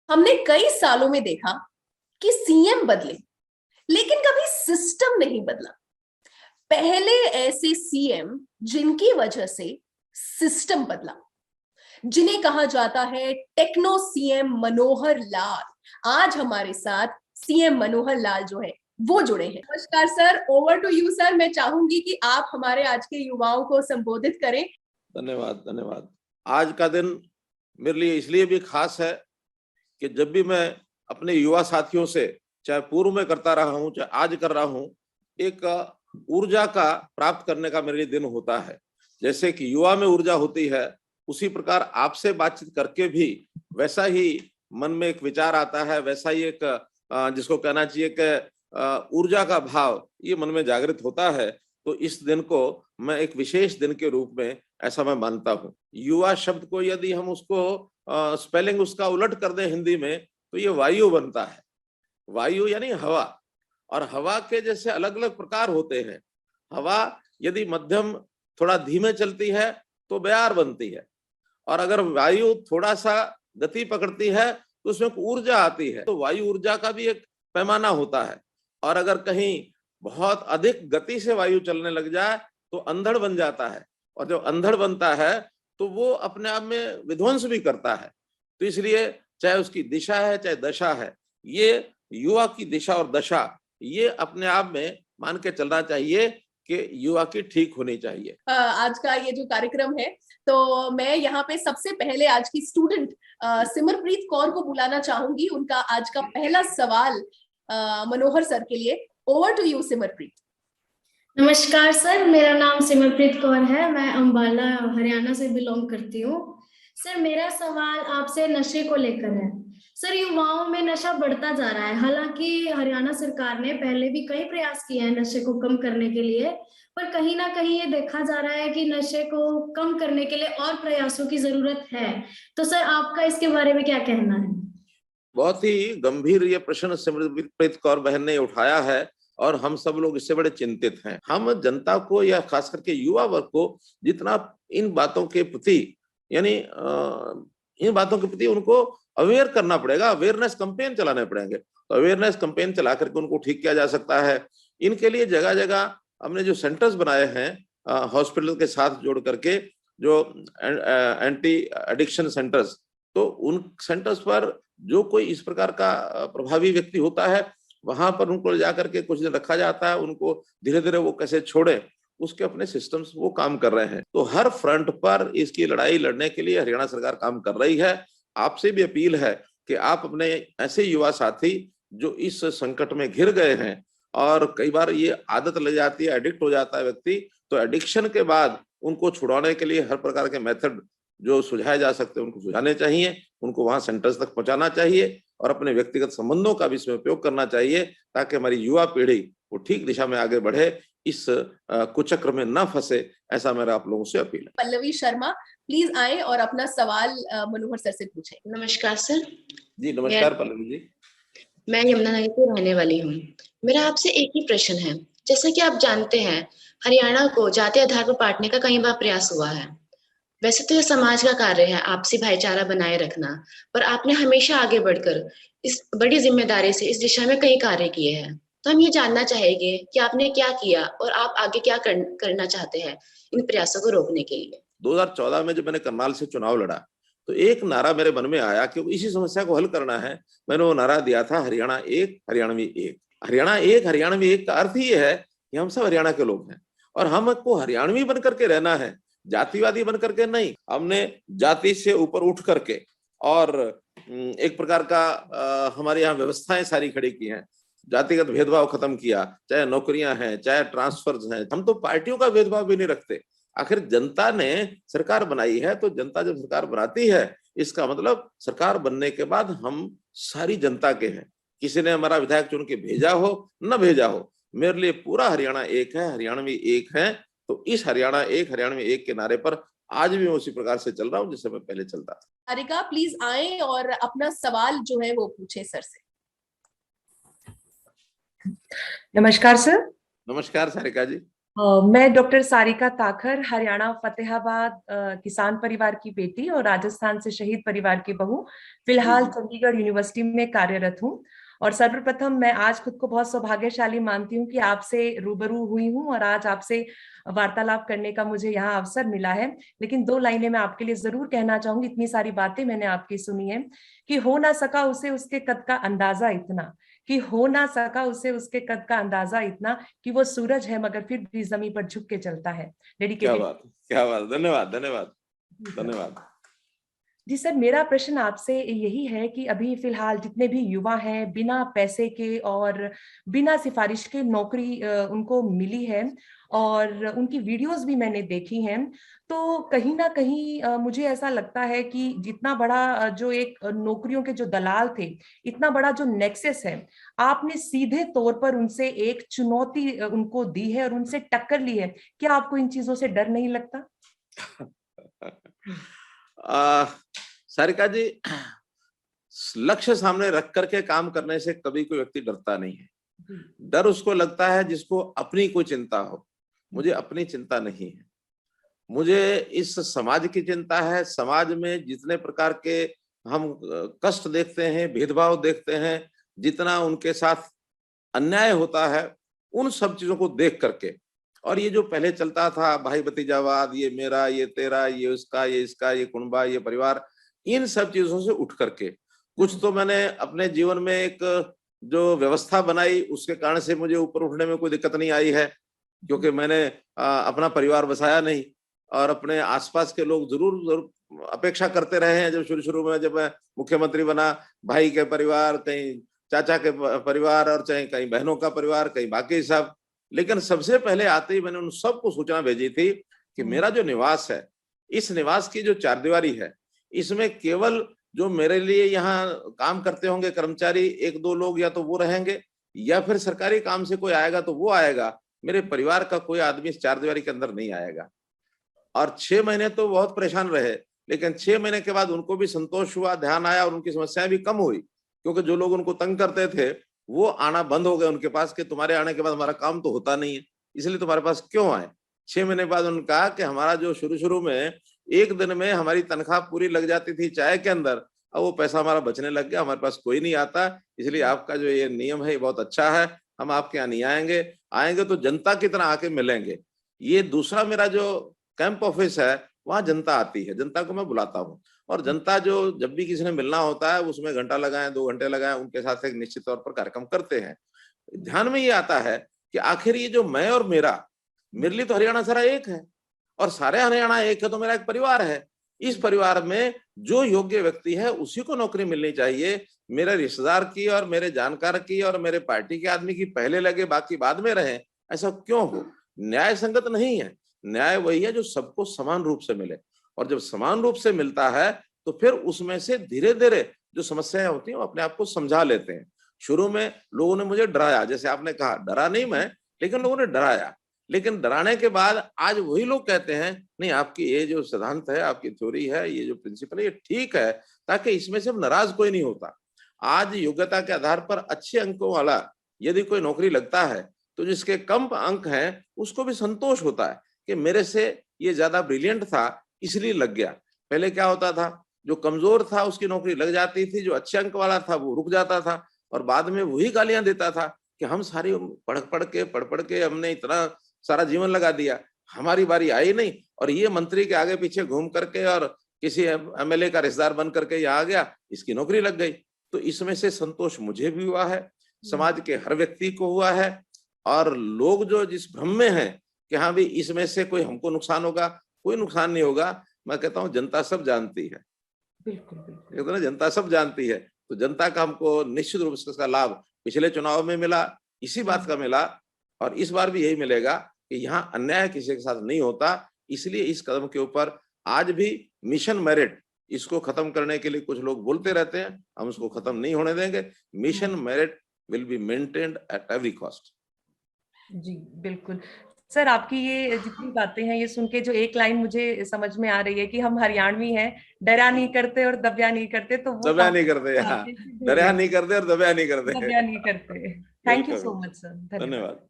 हमने कई सालों में देखा कि सीएम बदले, लेकिन कभी सिस्टम नहीं बदला। पहले ऐसे सीएम जिनकी वजह से सिस्टम बदला, जिन्हें कहा जाता है टेक्नो सीएम मनोहर लाल। आज हमारे साथ सीएम मनोहर लाल जो है वो जुड़े हैं। नमस्कार sir, over to you sir. मैं चाहूंगी कि आप हमारे आज के युवाओं को संबोधित करें। धन्यवाद धन्यवाद। आज का दिन मेरे लिए इसलिए भी खास है कि जब भी मैं अपने युवा साथियों से, चाहे पूर्व में करता रहा हूं चाहे आज कर रहा हूं, एक ऊर्जा का प्राप्त करने का मेरे लिए दिन होता है। जैसे कि युवा में ऊर्जा होती है, उसी प्रकार आपसे बातचीत करके भी वैसा ही मन में एक विचार आता है, वैसा ही एक जिसको कहना चाहिए कि ऊर्जा का भाव ये मन में जागृत होता है। तो इस दिन को मैं एक विशेष दिन के रूप में ऐसा मैं मानता हूँ। युवा शब्द को यदि हम उसको स्पेलिंग उसका उलट कर दें हिंदी में, तो ये वायु बनता है। वायु यानी हवा, और हवा के जैसे अलग अलग प्रकार होते हैं। हवा यदि मध्यम थोड़ा धीमे चलती है तो बयार बनती है, और अगर वायु थोड़ा सा गति पकड़ती है तो उसमें ऊर्जा आती है। तो वायु ऊर्जा का भी एक पैमाना होता है, और अगर कहीं बहुत अधिक गति से वायु चलने लग जाए तो अंधड़ बन जाता है, और जब अंधड़ बनता है तो वो अपने आप में विध्वंस भी करता है। तो इसलिए चाहे उसकी दिशा है चाहे दशा है, ये युवा की दिशा और दशा ये अपने आप में मान के चलना चाहिए कि युवा की ठीक होनी चाहिए। आज का ये जो कार्यक्रम है, तो मैं यहाँ पे सबसे पहले आज की स्टूडेंट सिमरप्रीत कौर को बुलाना चाहूंगी। उनका आज का पहला सवाल मनोहर सर के लिए। Over to you Simarpreet. नमस्कार सर, मेरा नाम सिमरप्रीत कौर है। मैं अंबाला हरियाणा से बिलोंग करती हूँ। सर, मेरा सवाल आपसे नशे को लेकर है। सर, युवाओं में नशा बढ़ता जा रहा है। हालांकि हरियाणा सरकार ने पहले भी कई प्रयास किए हैं नशे को कम करने के लिए, पर कहीं ना कहीं ये देखा जा रहा है कि नशे को कम करने के लिए और प्रयासों की जरूरत है। तो सर, आपका इसके बारे में क्या कहना है? बहुत ही गंभीर ये प्रश्न सिमरप्रीत कौर बहन ने उठाया है, और हम सब लोग इससे बड़े चिंतित हैं। हम जनता को या खास करके युवा वर्ग को जितना इन बातों के प्रति, यानी इन बातों के प्रति उनको अवेयर करना पड़ेगा, अवेयरनेस कैंपेन चलाने पड़ेंगे। तो अवेयरनेस कैंपेन चला करके उनको ठीक किया जा सकता है। इनके लिए जगह जगह हमने जो सेंटर्स बनाए हैं हॉस्पिटल के साथ जोड़ करके, जो एंटी एडिक्शन सेंटर्स, तो उन सेंटर्स पर जो कोई इस प्रकार का प्रभावी व्यक्ति होता है वहां पर उनको ले जाकर के कुछ दिन रखा जाता है। उनको धीरे धीरे वो कैसे छोड़े, उसके अपने सिस्टम्स वो काम कर रहे हैं। तो हर फ्रंट पर इसकी लड़ाई लड़ने के लिए हरियाणा सरकार काम कर रही है। आपसे भी अपील है कि आप अपने ऐसे युवा साथी जो इस संकट में घिर गए हैं, और कई बार ये आदत लग जाती है, एडिक्ट हो जाता है व्यक्ति, तो एडिक्शन के बाद उनको छुड़ाने के लिए हर प्रकार के मेथड जो सुझाए जा सकते हैं उनको सुझाने चाहिए, उनको वहां सेंटर्स तक पहुंचाना चाहिए, और अपने व्यक्तिगत संबंधों का भी इसमें उपयोग करना चाहिए, ताकि हमारी युवा पीढ़ी वो ठीक दिशा में आगे बढ़े, इस कुचक्र में न फंसे। ऐसा मेरा आप लोगों से अपील है। पल्लवी शर्मा, प्लीज आए और अपना सवाल मनोहर सर से पूछें। नमस्कार सर। जी नमस्कार पल्लवी जी। मैं यमुनानगर की रहने वाली हूँ। मेरा आपसे एक ही प्रश्न है। जैसा कि आप जानते हैं, हरियाणा को जाति आधार पर बांटने का कई बार प्रयास हुआ है। वैसे तो यह समाज का कार्य है आपसी भाईचारा बनाए रखना, पर आपने हमेशा आगे बढ़कर इस बड़ी जिम्मेदारी से इस दिशा में कई कार्य किए हैं। तो हम ये जानना चाहेंगे कि आपने क्या किया और आप आगे क्या करना चाहते हैं इन प्रयासों को रोकने के लिए। 2014 में जब मैंने करनाल से चुनाव लड़ा, तो एक नारा मेरे मन में आया कि इसी समस्या को हल करना है। मैंने वो नारा दिया था, हरियाणा एक हरियाणवी एक। हरियाणा एक हरियाणवी एक का अर्थ ये है कि हम सब हरियाणा के लोग हैं, और हमको हरियाणवी बन करके रहना है, जातिवादी बन करके नहीं। हमने जाति से ऊपर उठ करके और एक प्रकार का हमारे यहाँ व्यवस्थाएं सारी खड़ी की हैं। जातिगत भेदभाव खत्म किया, चाहे नौकरियां हैं चाहे ट्रांसफर्स हैं। हम तो पार्टियों का भेदभाव भी नहीं रखते। आखिर जनता ने सरकार बनाई है, तो जनता जब सरकार बनाती है, इसका मतलब सरकार बनने के बाद हम सारी जनता के हैं। किसी ने हमारा विधायक चुन के भेजा हो न भेजा हो, मेरे लिए पूरा हरियाणा एक है, हरियाणवी एक है। तो इस हरियाणा एक हरियाणवी एक के नारे पर आज भी मैं उसी प्रकार से चल रहा हूँ जिससे मैं पहले चलता था। सारिका, प्लीज आए और अपना सवाल जो है वो पूछे सर से। नमस्कार सर। नमस्कार सारिका जी। मैं डॉक्टर सारिका ताखर, हरियाणा फतेहाबाद किसान परिवार की बेटी और राजस्थान से शहीद परिवार की बहू, फिलहाल चंडीगढ़ यूनिवर्सिटी में कार्यरत हूँ। और सर्वप्रथम मैं आज खुद को बहुत सौभाग्यशाली मानती हूँ कि आपसे रूबरू हुई हूँ और आज आपसे वार्तालाप करने का मुझे यहाँ अवसर मिला है। लेकिन 2 लाइनें मैं आपके लिए जरूर कहना चाहूंगी, इतनी सारी बातें मैंने आपकी सुनी है कि हो ना सका उसे उसके कद का अंदाजा इतना, कि हो ना सका उसे उसके कद का अंदाजा इतना कि वो सूरज है मगर फिर भी जमीन पर झुक के चलता है। क्या डेडिकेटेड। बात, क्या बात, धन्यवाद धन्यवाद धन्यवाद। जी सर, मेरा प्रश्न आपसे यही है कि अभी फिलहाल जितने भी युवा हैं, बिना पैसे के और बिना सिफारिश के नौकरी उनको मिली है और उनकी वीडियोस भी मैंने देखी हैं, तो कहीं ना कहीं मुझे ऐसा लगता है कि जितना बड़ा जो एक नौकरियों के जो दलाल थे, इतना बड़ा जो नेक्सस है, आपने सीधे तौर पर उनसे एक चुनौती उनको दी है और उनसे टक्कर ली है। क्या आपको इन चीजों से डर नहीं लगता? सारिका जी, लक्ष्य सामने रख करके काम करने से कभी कोई व्यक्ति डरता नहीं है। डर उसको लगता है जिसको अपनी कोई चिंता हो। मुझे अपनी चिंता नहीं है, मुझे इस समाज की चिंता है। समाज में जितने प्रकार के हम कष्ट देखते हैं, भेदभाव देखते हैं, जितना उनके साथ अन्याय होता है, उन सब चीजों को देख करके, और ये जो पहले चलता था भाई भतीजावाद, ये मेरा, ये तेरा, ये उसका, ये इसका, ये कुनबा, ये परिवार, इन सब चीजों से उठ करके कुछ तो मैंने अपने जीवन में एक जो व्यवस्था बनाई, उसके कारण से मुझे ऊपर उठने में कोई दिक्कत नहीं आई है, क्योंकि मैंने अपना परिवार बसाया नहीं। और अपने आसपास के लोग जरूर जरूर अपेक्षा करते रहे हैं। जब शुरू में जब मैं मुख्यमंत्री बना, भाई के परिवार, कहीं चाचा के परिवार, और चाहे कहीं बहनों का परिवार, कहीं बाकी सब, लेकिन सबसे पहले आते ही मैंने उन सबको सूचना भेजी थी कि मेरा जो निवास है, इस निवास की जो चारदीवारी है, इसमें केवल जो मेरे लिए यहाँ काम करते होंगे कर्मचारी 1-2 लोग, या तो वो रहेंगे, या फिर सरकारी काम से कोई आएगा तो वो आएगा। मेरे परिवार का कोई आदमी इस चारदीवारी के अंदर नहीं आएगा। और 6 महीने तो बहुत परेशान रहे, लेकिन 6 महीने के बाद उनको भी संतोष हुआ, ध्यान आया और उनकी समस्याएं भी कम हुई, क्योंकि जो लोग उनको तंग करते थे वो आना बंद हो गए उनके पास कि तुम्हारे आने के बाद हमारा काम तो होता नहीं है, इसलिए तुम्हारे पास क्यों आए। 6 महीने बाद उन्होंने कहा कि हमारा जो शुरू में 1 दिन में हमारी तनख्वाह पूरी लग जाती थी चाय के अंदर, अब वो पैसा हमारा बचने लग गया, हमारे पास कोई नहीं आता, इसलिए आपका जो ये नियम है ये बहुत अच्छा है, हम आपके यहाँ नहीं आएंगे, आएंगे तो जनता की तरह आके मिलेंगे। ये दूसरा मेरा जो कैंप ऑफिस है, वहाँ जनता आती है, जनता को मैं बुलाता हूँ, और जनता जो जब भी किसी ने मिलना होता है उसमें घंटा लगाएं, 2 घंटे लगाएं, उनके साथ एक निश्चित तौर पर कार्यक्रम करते हैं। ध्यान में ये आता है कि आखिर ये जो मैं और मेरा, मेरे लिए तो हरियाणा सारा एक है, और सारे हरियाणा एक है, तो मेरा एक परिवार है। इस परिवार में जो योग्य व्यक्ति है उसी को नौकरी मिलनी चाहिए। मेरे रिश्तेदार की और मेरे जानकार की और मेरे पार्टी के आदमी की पहले लगे, बाकी बाद में रहे, ऐसा क्यों हो? न्याय संगत नहीं है। न्याय वही है जो सबको समान रूप से मिले, और जब समान रूप से मिलता है तो फिर उसमें से धीरे धीरे जो समस्याएं होती हैं वो अपने आप को समझा लेते हैं। शुरू में लोगों ने मुझे डराया, जैसे आपने कहा, डरा नहीं मैं, लेकिन लोगों ने डराया। लेकिन डराने के बाद आज वही लोग कहते हैं नहीं, आपकी ये जो सिद्धांत है, आपकी थ्योरी है, ये जो प्रिंसिपल है, ये ठीक है, ताकि इसमें से नाराज कोई नहीं होता। आज योग्यता के आधार पर अच्छे अंकों वाला यदि कोई नौकरी लगता है तो जिसके कम अंक हैं उसको भी संतोष होता है कि मेरे से ये ज्यादा ब्रिलियंट था इसलिए लग गया। पहले क्या होता था, जो कमजोर था उसकी नौकरी लग जाती थी, जो अच्छे अंक वाला था वो रुक जाता था, और बाद में वही गालियां देता था कि हम सारी पढ़ के हमने इतना सारा जीवन लगा दिया, हमारी बारी आई नहीं, और ये मंत्री के आगे पीछे घूम करके और किसी एमएलए का रिश्तेदार बन करके यहाँ आ गया, इसकी नौकरी लग गई। तो इसमें से संतोष मुझे भी हुआ है, समाज के हर व्यक्ति को हुआ है, और लोग जो जिस भ्रम में हैं कि हाँ भाई इसमें से कोई हमको नुकसान होगा, कोई नुकसान नहीं होगा। मैं कहता हूँ जनता सब जानती है, बिल्कुल ना, जनता सब जानती है। तो जनता का हमको निश्चित रूप से इसका लाभ पिछले चुनाव में मिला, इसी बात का मिला, और इस बार भी यही मिलेगा कि यहाँ अन्याय किसी के साथ नहीं होता। इसलिए इस कदम के ऊपर आज भी मिशन मेरिट, इसको खत्म करने के लिए कुछ लोग बोलते रहते हैं, हम उसको खत्म नहीं होने देंगे। Mission merit will be maintained at every cost. जी बिल्कुल सर, आपकी ये जितनी बातें हैं ये सुन के जो एक लाइन मुझे समझ में आ रही है कि हम हरियाणवी हैं, डरा नहीं करते और दबिया नहीं करते, तो वो दबिया नहीं करते, हाँ, डरा नहीं करते और दबिया नहीं करते, दबिया नहीं करते। Thank you so much sir, धन्यवाद।